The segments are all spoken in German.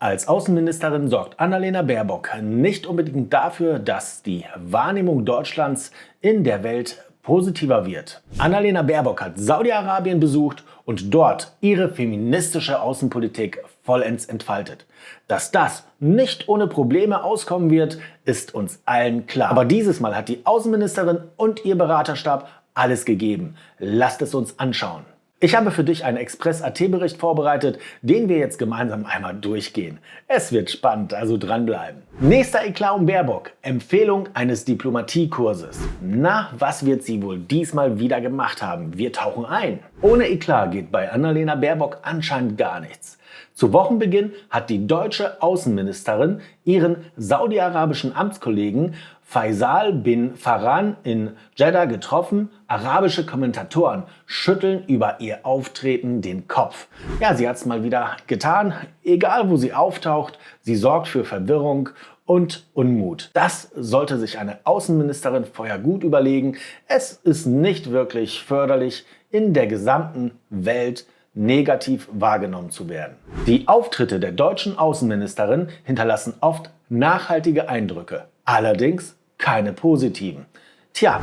Als Außenministerin sorgt Annalena Baerbock nicht unbedingt dafür, dass die Wahrnehmung Deutschlands in der Welt positiver wird. Annalena Baerbock hat Saudi-Arabien besucht und dort ihre feministische Außenpolitik vollends entfaltet. Dass das nicht ohne Probleme auskommen wird, ist uns allen klar. Aber dieses Mal hat die Außenministerin und ihr Beraterstab alles gegeben. Lasst es uns anschauen. Ich habe für dich einen Express.at-Bericht vorbereitet, den wir jetzt gemeinsam einmal durchgehen. Es wird spannend, also dranbleiben. Nächster Eklat um Baerbock. Empfehlung eines Diplomatiekurses. Na, was wird sie wohl diesmal wieder gemacht haben? Wir tauchen ein. Ohne Eklat geht bei Annalena Baerbock anscheinend gar nichts. Zu Wochenbeginn hat die deutsche Außenministerin ihren saudi-arabischen Amtskollegen Faisal bin Farhan in Jeddah getroffen. Arabische Kommentatoren schütteln über ihr Auftreten den Kopf. Ja, sie hat es mal wieder getan. Egal, wo sie auftaucht, sie sorgt für Verwirrung und Unmut. Das sollte sich eine Außenministerin vorher gut überlegen. Es ist nicht wirklich förderlich, in der gesamten Welt negativ wahrgenommen zu werden. Die Auftritte der deutschen Außenministerin hinterlassen oft nachhaltige Eindrücke, allerdings keine positiven. Tja,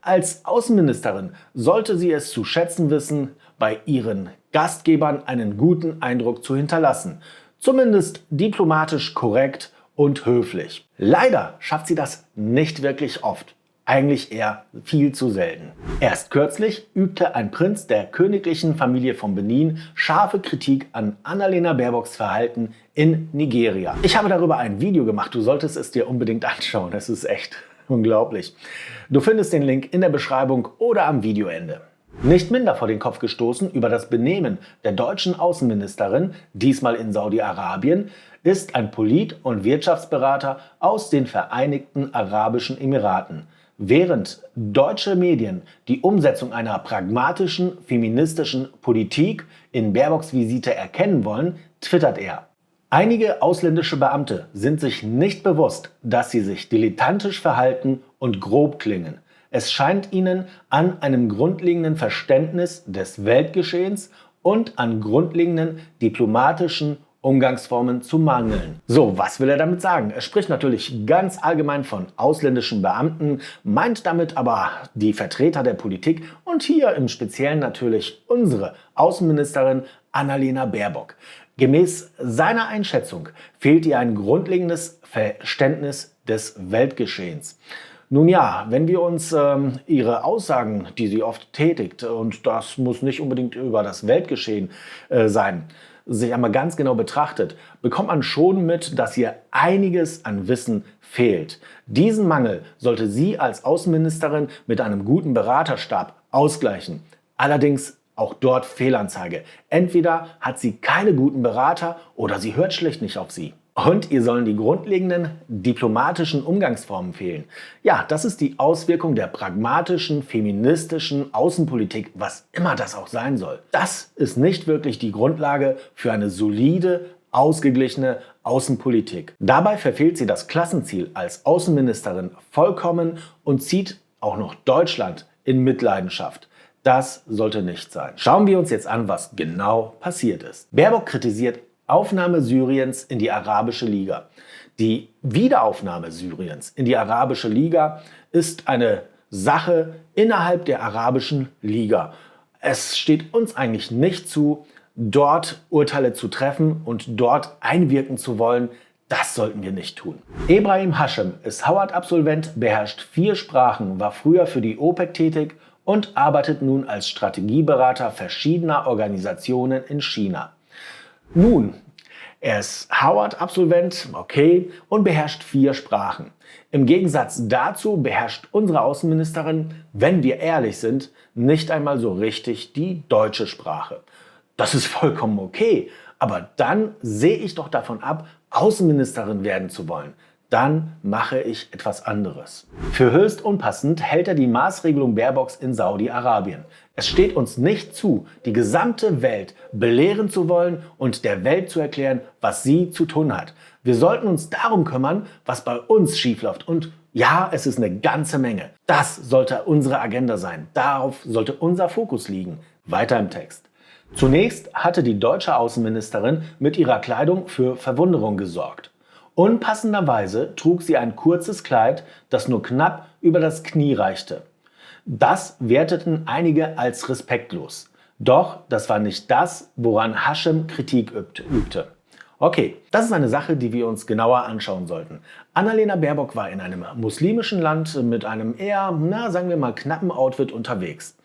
als Außenministerin sollte sie es zu schätzen wissen, bei ihren Gastgebern einen guten Eindruck zu hinterlassen, zumindest diplomatisch korrekt und höflich. Leider schafft sie das nicht wirklich oft. Eigentlich eher viel zu selten. Erst kürzlich übte ein Prinz der königlichen Familie von Benin scharfe Kritik an Annalena Baerbocks Verhalten in Nigeria. Ich habe darüber ein Video gemacht, du solltest es dir unbedingt anschauen, es ist echt unglaublich. Du findest den Link in der Beschreibung oder am Videoende. Nicht minder vor den Kopf gestoßen über das Benehmen der deutschen Außenministerin, diesmal in Saudi-Arabien, ist ein Polit- und Wirtschaftsberater aus den Vereinigten Arabischen Emiraten. Während deutsche Medien die Umsetzung einer pragmatischen, feministischen Politik in Baerbocks Visite erkennen wollen, twittert er: Einige ausländische Beamte sind sich nicht bewusst, dass sie sich dilettantisch verhalten und grob klingen. Es scheint ihnen an einem grundlegenden Verständnis des Weltgeschehens und an grundlegenden diplomatischen Umgangsformen zu mangeln. So, was will er damit sagen? Er spricht natürlich ganz allgemein von ausländischen Beamten, meint damit aber die Vertreter der Politik und hier im Speziellen natürlich unsere Außenministerin Annalena Baerbock. Gemäß seiner Einschätzung fehlt ihr ein grundlegendes Verständnis des Weltgeschehens. Nun ja, wenn wir uns ihre Aussagen, die sie oft tätigt, und das muss nicht unbedingt über das Weltgeschehen sein, sich einmal ganz genau betrachtet, bekommt man schon mit, dass ihr einiges an Wissen fehlt. Diesen Mangel sollte sie als Außenministerin mit einem guten Beraterstab ausgleichen. Allerdings auch dort Fehlanzeige. Entweder hat sie keine guten Berater oder sie hört schlicht nicht auf sie. Und ihr sollen die grundlegenden diplomatischen Umgangsformen fehlen. Ja, das ist die Auswirkung der pragmatischen, feministischen Außenpolitik, was immer das auch sein soll. Das ist nicht wirklich die Grundlage für eine solide, ausgeglichene Außenpolitik. Dabei verfehlt sie das Klassenziel als Außenministerin vollkommen und zieht auch noch Deutschland in Mitleidenschaft. Das sollte nicht sein. Schauen wir uns jetzt an, was genau passiert ist. Baerbock kritisiert Aufnahme Syriens in die Arabische Liga. Die Wiederaufnahme Syriens in die Arabische Liga ist eine Sache innerhalb der Arabischen Liga. Es steht uns eigentlich nicht zu, dort Urteile zu treffen und dort einwirken zu wollen. Das sollten wir nicht tun. Ebrahim Hashem ist Howard-Absolvent, beherrscht 4 Sprachen, war früher für die OPEC tätig und arbeitet nun als Strategieberater verschiedener Organisationen in China. Nun, er ist Howard-Absolvent, okay, und beherrscht 4 Sprachen. Im Gegensatz dazu beherrscht unsere Außenministerin, wenn wir ehrlich sind, nicht einmal so richtig die deutsche Sprache. Das ist vollkommen okay, aber dann sehe ich doch davon ab, Außenministerin werden zu wollen. Dann mache ich etwas anderes. Für höchst unpassend hält er die Maßregelung Baerbocks in Saudi-Arabien. Es steht uns nicht zu, die gesamte Welt belehren zu wollen und der Welt zu erklären, was sie zu tun hat. Wir sollten uns darum kümmern, was bei uns schiefläuft. Und ja, es ist eine ganze Menge. Das sollte unsere Agenda sein. Darauf sollte unser Fokus liegen. Weiter im Text. Zunächst hatte die deutsche Außenministerin mit ihrer Kleidung für Verwunderung gesorgt. Unpassenderweise trug sie ein kurzes Kleid, das nur knapp über das Knie reichte. Das werteten einige als respektlos. Doch das war nicht das, woran Haschem Kritik übte. Okay, das ist eine Sache, die wir uns genauer anschauen sollten. Annalena Baerbock war in einem muslimischen Land mit einem eher, sagen wir mal, knappen Outfit unterwegs.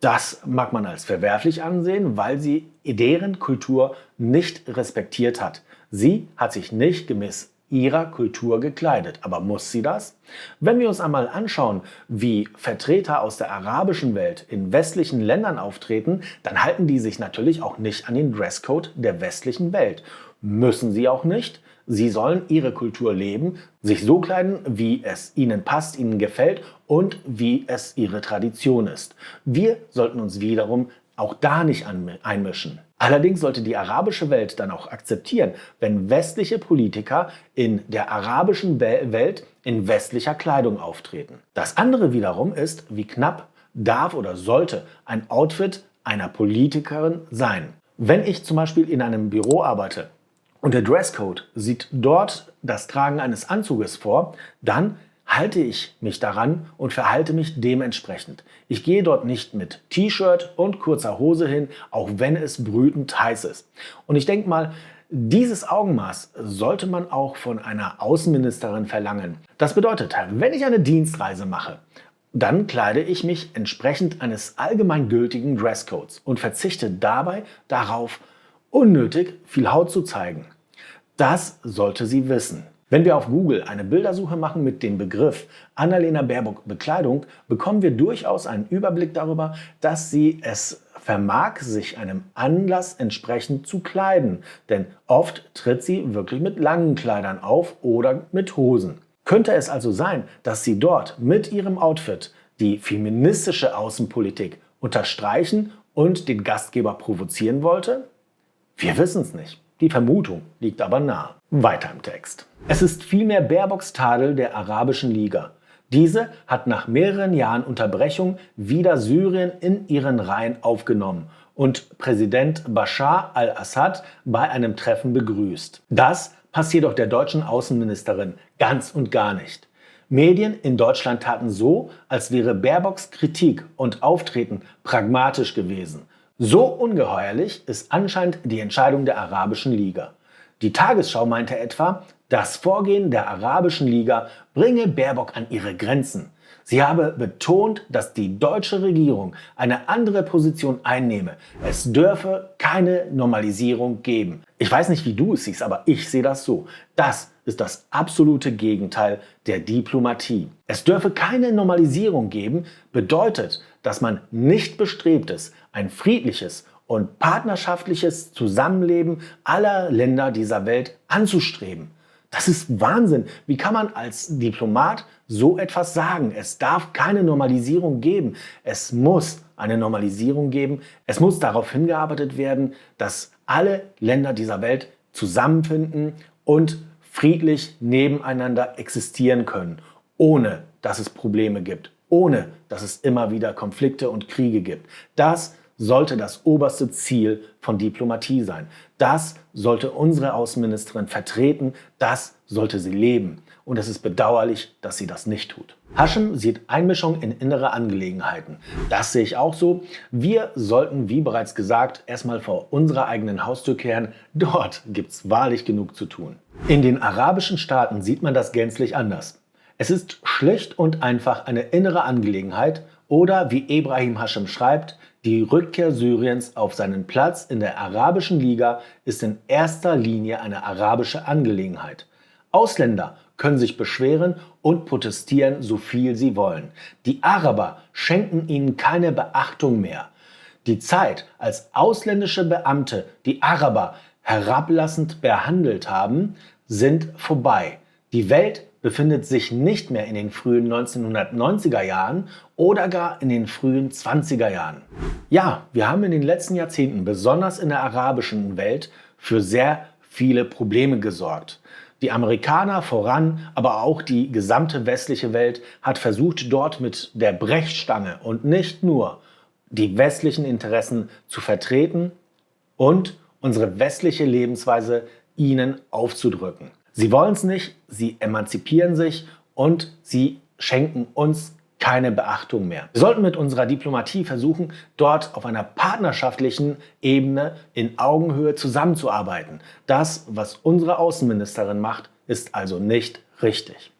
Das mag man als verwerflich ansehen, weil sie deren Kultur nicht respektiert hat. Sie hat sich nicht gemäß ihrer Kultur gekleidet. Aber muss sie das? Wenn wir uns einmal anschauen, wie Vertreter aus der arabischen Welt in westlichen Ländern auftreten, dann halten die sich natürlich auch nicht an den Dresscode der westlichen Welt. Müssen sie auch nicht. Sie sollen ihre Kultur leben, sich so kleiden, wie es ihnen passt, ihnen gefällt und wie es ihre Tradition ist. Wir sollten uns wiederum auch da nicht einmischen. Allerdings sollte die arabische Welt dann auch akzeptieren, wenn westliche Politiker in der arabischen Welt in westlicher Kleidung auftreten. Das andere wiederum ist, wie knapp darf oder sollte ein Outfit einer Politikerin sein. Wenn ich zum Beispiel in einem Büro arbeite und der Dresscode sieht dort das Tragen eines Anzuges vor, dann halte ich mich daran und verhalte mich dementsprechend. Ich gehe dort nicht mit T-Shirt und kurzer Hose hin, auch wenn es brütend heiß ist. Und ich denke mal, dieses Augenmaß sollte man auch von einer Außenministerin verlangen. Das bedeutet, wenn ich eine Dienstreise mache, dann kleide ich mich entsprechend eines allgemeingültigen Dresscodes und verzichte dabei darauf, unnötig viel Haut zu zeigen. Das sollte sie wissen. Wenn wir auf Google eine Bildersuche machen mit dem Begriff Annalena Baerbock Bekleidung, bekommen wir durchaus einen Überblick darüber, dass sie es vermag, sich einem Anlass entsprechend zu kleiden. Denn oft tritt sie wirklich mit langen Kleidern auf oder mit Hosen. Könnte es also sein, dass sie dort mit ihrem Outfit die feministische Außenpolitik unterstreichen und den Gastgeber provozieren wollte? Wir wissen es nicht. Die Vermutung liegt aber nahe. Weiter im Text. Es ist vielmehr Baerbocks Tadel der Arabischen Liga. Diese hat nach mehreren Jahren Unterbrechung wieder Syrien in ihren Reihen aufgenommen und Präsident Bashar al-Assad bei einem Treffen begrüßt. Das passiert auch der deutschen Außenministerin ganz und gar nicht. Medien in Deutschland taten so, als wäre Baerbocks Kritik und Auftreten pragmatisch gewesen. So ungeheuerlich ist anscheinend die Entscheidung der Arabischen Liga. Die Tagesschau meinte etwa, das Vorgehen der Arabischen Liga bringe Baerbock an ihre Grenzen. Sie habe betont, dass die deutsche Regierung eine andere Position einnehme. Es dürfe keine Normalisierung geben. Ich weiß nicht, wie du es siehst, aber ich sehe das so. Das ist das absolute Gegenteil der Diplomatie. Es dürfe keine Normalisierung geben, bedeutet, dass man nicht bestrebt ist, ein friedliches und partnerschaftliches Zusammenleben aller Länder dieser Welt anzustreben. Das ist Wahnsinn. Wie kann man als Diplomat so etwas sagen? Es darf keine Normalisierung geben. Es muss eine Normalisierung geben. Es muss darauf hingearbeitet werden, dass alle Länder dieser Welt zusammenfinden und friedlich nebeneinander existieren können, ohne dass es Probleme gibt, ohne dass es immer wieder Konflikte und Kriege gibt. Das sollte das oberste Ziel von Diplomatie sein. Das sollte unsere Außenministerin vertreten, das sollte sie leben. Und es ist bedauerlich, dass sie das nicht tut. Haschem sieht Einmischung in innere Angelegenheiten. Das sehe ich auch so. Wir sollten, wie bereits gesagt, erstmal vor unserer eigenen Haustür kehren. Dort gibt es wahrlich genug zu tun. In den arabischen Staaten sieht man das gänzlich anders. Es ist schlicht und einfach eine innere Angelegenheit oder, wie Ebrahim Haschem schreibt, die Rückkehr Syriens auf seinen Platz in der Arabischen Liga ist in erster Linie eine arabische Angelegenheit. Ausländer können sich beschweren und protestieren, so viel sie wollen. Die Araber schenken ihnen keine Beachtung mehr. Die Zeit, als ausländische Beamte die Araber herablassend behandelt haben, sind vorbei. Die Welt befindet sich nicht mehr in den frühen 1990er Jahren oder gar in den frühen 20er Jahren. Ja, wir haben in den letzten Jahrzehnten, besonders in der arabischen Welt, für sehr viele Probleme gesorgt. Die Amerikaner voran, aber auch die gesamte westliche Welt hat versucht, dort mit der Brechstange und nicht nur die westlichen Interessen zu vertreten und unsere westliche Lebensweise ihnen aufzudrücken. Sie wollen es nicht, sie emanzipieren sich und sie schenken uns keine Beachtung mehr. Wir sollten mit unserer Diplomatie versuchen, dort auf einer partnerschaftlichen Ebene in Augenhöhe zusammenzuarbeiten. Das, was unsere Außenministerin macht, ist also nicht richtig.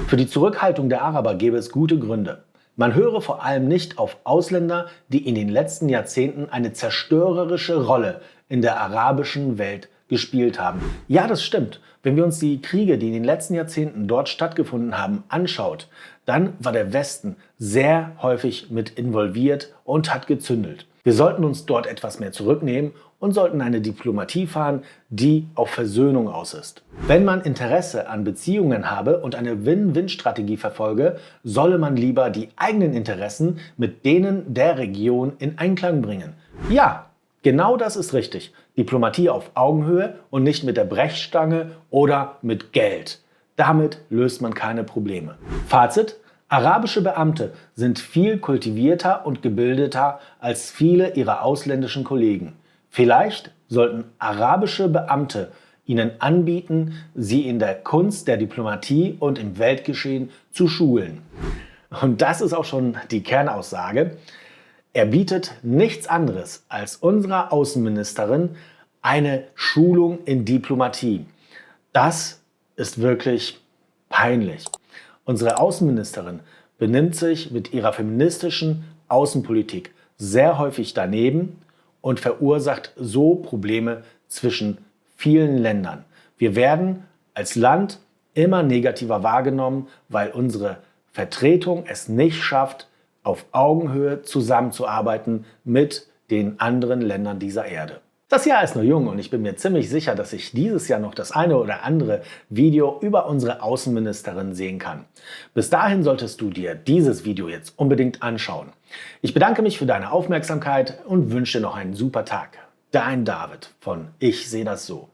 Für die Zurückhaltung der Araber gäbe es gute Gründe. Man höre vor allem nicht auf Ausländer, die in den letzten Jahrzehnten eine zerstörerische Rolle in der arabischen Welt gespielt haben. Ja, das stimmt. Wenn wir uns die Kriege, die in den letzten Jahrzehnten dort stattgefunden haben, anschaut, dann war der Westen sehr häufig mit involviert und hat gezündelt. Wir sollten uns dort etwas mehr zurücknehmen und sollten eine Diplomatie fahren, die auf Versöhnung aus ist. Wenn man Interesse an Beziehungen habe und eine Win-Win-Strategie verfolge, solle man lieber die eigenen Interessen mit denen der Region in Einklang bringen. Ja, genau das ist richtig. Diplomatie auf Augenhöhe und nicht mit der Brechstange oder mit Geld. Damit löst man keine Probleme. Fazit: Arabische Beamte sind viel kultivierter und gebildeter als viele ihrer ausländischen Kollegen. Vielleicht sollten arabische Beamte ihnen anbieten, sie in der Kunst der Diplomatie und im Weltgeschehen zu schulen. Und das ist auch schon die Kernaussage. Er bietet nichts anderes als unserer Außenministerin eine Schulung in Diplomatie. Das ist wirklich peinlich. Unsere Außenministerin benimmt sich mit ihrer feministischen Außenpolitik sehr häufig daneben und verursacht so Probleme zwischen vielen Ländern. Wir werden als Land immer negativer wahrgenommen, weil unsere Vertretung es nicht schafft, auf Augenhöhe zusammenzuarbeiten mit den anderen Ländern dieser Erde. Das Jahr ist noch jung und ich bin mir ziemlich sicher, dass ich dieses Jahr noch das eine oder andere Video über unsere Außenministerin sehen kann. Bis dahin solltest du dir dieses Video jetzt unbedingt anschauen. Ich bedanke mich für deine Aufmerksamkeit und wünsche dir noch einen super Tag. Dein David von Ich sehe das so.